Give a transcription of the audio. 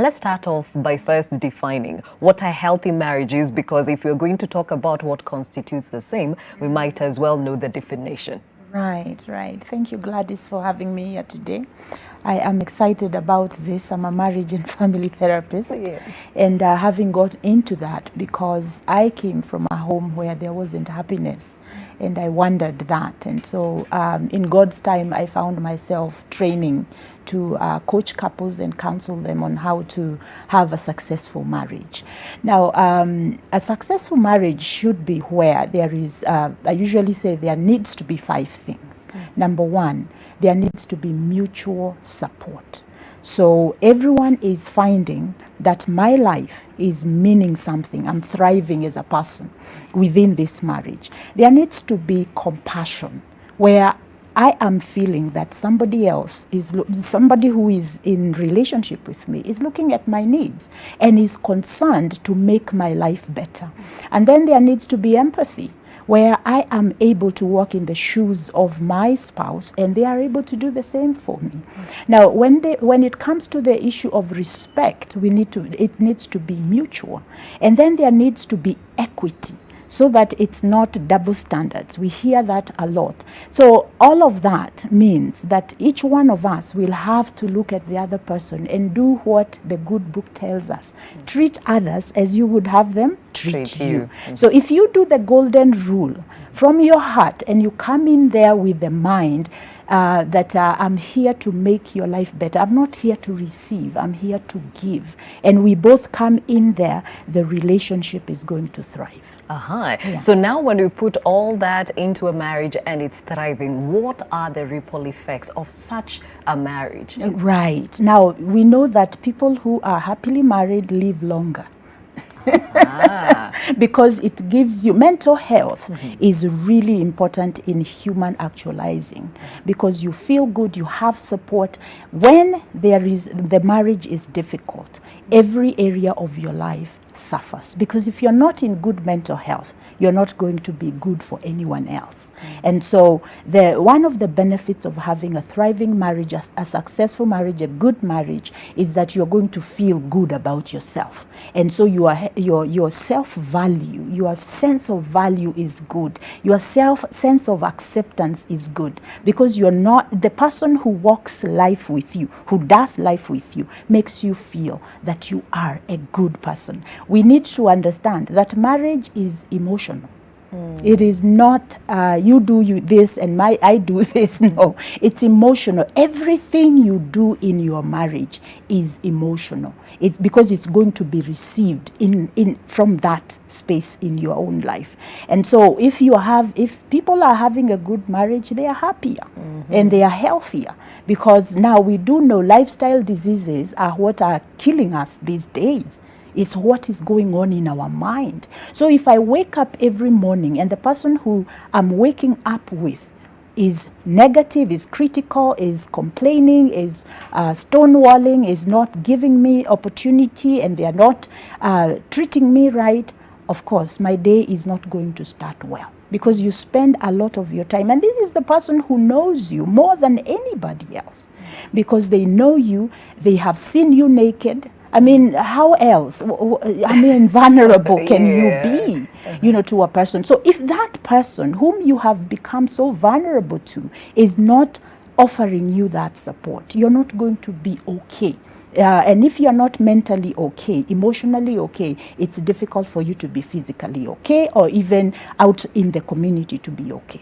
Let's start off by first defining what a healthy marriage is, because if we're going to talk about what constitutes the same, we might as well know the definition. Right. Thank you, Gladys, for having me here today. I am excited about this. I'm a marriage and family therapist, and having got into that because I came from a home where there wasn't happiness, and I wondered that. And so in God's time, I found myself training to coach couples and counsel them on how to have a successful marriage. Now, a successful marriage should be where there is, I usually say there needs to be 5 things. Number 1, there needs to be mutual support. So everyone is finding that my life is meaning something. I'm thriving as a person within this marriage. There needs to be compassion, where I am feeling that somebody else is, somebody who is in relationship with me is looking at my needs and is concerned to make my life better. And then there needs to be empathy, where I am able to walk in the shoes of my spouse and they are able to do the same for me. Now, when it comes to the issue of respect, it needs to be mutual. And then there needs to be equity, so that it's not double standards. We hear that a lot. So all of that means that each one of us will have to look at the other person and do what the good book tells us. Treat others as you would have them treat you. So if you do the golden rule from your heart and you come in there with the mind that I'm here to make your life better. I'm not here to receive, I'm here to give. And we both come in there, the relationship is going to thrive. So now when we put all that into a marriage and it's thriving, what are the ripple effects of such a marriage? Right. Now, we know that people who are happily married live longer. Because it gives you mental health is really important in human actualizing, because you feel good, you have support. When the marriage is difficult, every area of your life suffers, because if you're not in good mental health, you're not going to be good for anyone else. And so one of the benefits of having a thriving marriage, a successful marriage, a good marriage, is that you're going to feel good about yourself. And so your self-value, your sense of value is good. Your sense of acceptance is good, because you're not the person who walks life with you, who does life with you, makes you feel that you are a good person. We need to understand that marriage is emotional. It is not you do this and I do this. No, it's emotional. Everything you do in your marriage is emotional. It's because it's going to be received from that space in your own life. And so if people are having a good marriage, they are happier and they are healthier, because now we do know lifestyle diseases are what are killing us these days. It's what is going on in our mind. So if I wake up every morning and the person who I'm waking up with is negative, is critical, is complaining, is stonewalling, is not giving me opportunity, and they are not treating me right, of course, my day is not going to start well, because you spend a lot of your time. And this is the person who knows you more than anybody else, because they know you, they have seen you naked. I mean, how else? Vulnerable can you be, to a person? So if that person whom you have become so vulnerable to is not offering you that support, you're not going to be okay. And if you're not mentally okay, emotionally okay, it's difficult for you to be physically okay, or even out in the community to be okay.